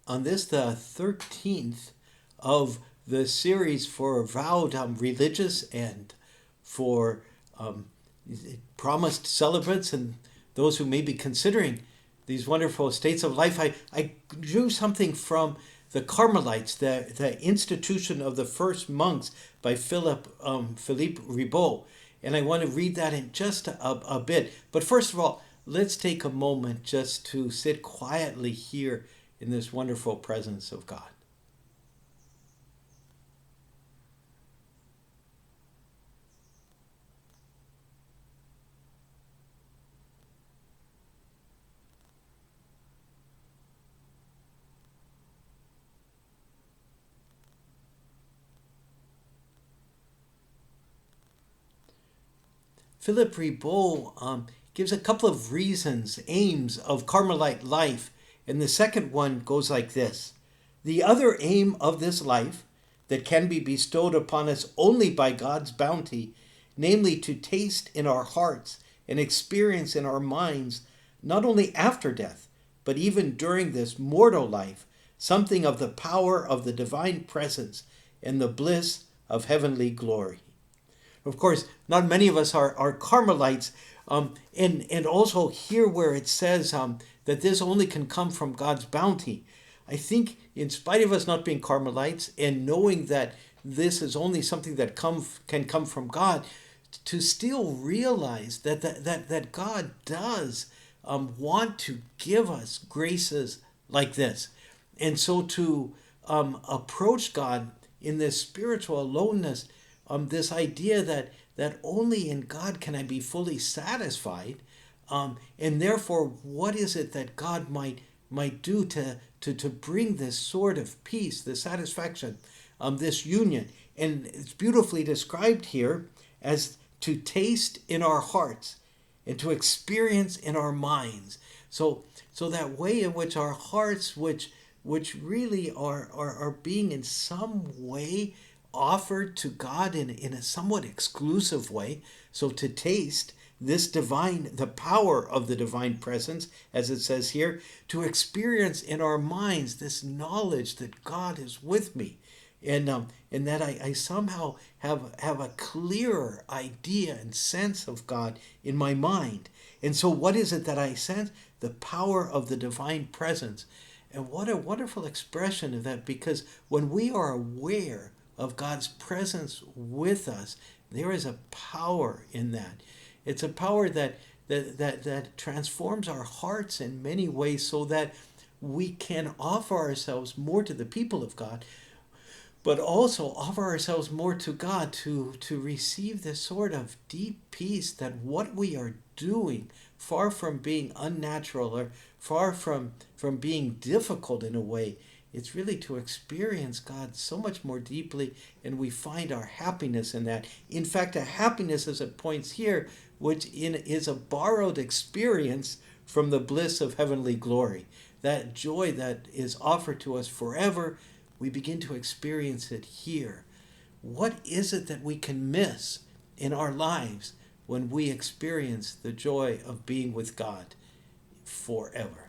on this, the 13th of the series for Vowed religious and for promised celebrants and those who may be considering these wonderful states of life. I drew something from the Carmelites, the institution of the first monks by Philippe Ribot. And I want to read that in just a bit. But first of all, let's take a moment just to sit quietly here in this wonderful presence of God. Philippe Ribot gives a couple of reasons, aims of Carmelite life, and the second one goes like this. The other aim of this life, that can be bestowed upon us only by God's bounty, namely to taste in our hearts and experience in our minds, not only after death, but even during this mortal life, something of the power of the divine presence and the bliss of heavenly glory. Of course, not many of us are Carmelites, and also here where it says that this only can come from God's bounty. I think in spite of us not being Carmelites and knowing that this is only something that can come from God, to still realize that God does want to give us graces like this. And so to approach God in this spiritual aloneness, this idea that only in God can I be fully satisfied, and therefore, what is it that God might do to bring this sort of peace, this satisfaction, this union? And it's beautifully described here as to taste in our hearts and to experience in our minds. So that way in which our hearts, which really are being in some way offered to God in a somewhat exclusive way. So to taste this divine, the power of the divine presence, as it says here, to experience in our minds this knowledge that God is with me, and that I somehow have a clearer idea and sense of God in my mind. And so what is it that I sense? The power of the divine presence. And what a wonderful expression of that, because when we are aware of God's presence with us, there is a power in that. It's a power that transforms our hearts in many ways so that we can offer ourselves more to the people of God, but also offer ourselves more to God to receive this sort of deep peace that what we are doing, far from being unnatural or far from being difficult in a way, it's really to experience God so much more deeply, and we find our happiness in that. In fact, a happiness, as it points here, which is a borrowed experience from the bliss of heavenly glory. That joy that is offered to us forever, we begin to experience it here. What is it that we can miss in our lives when we experience the joy of being with God forever?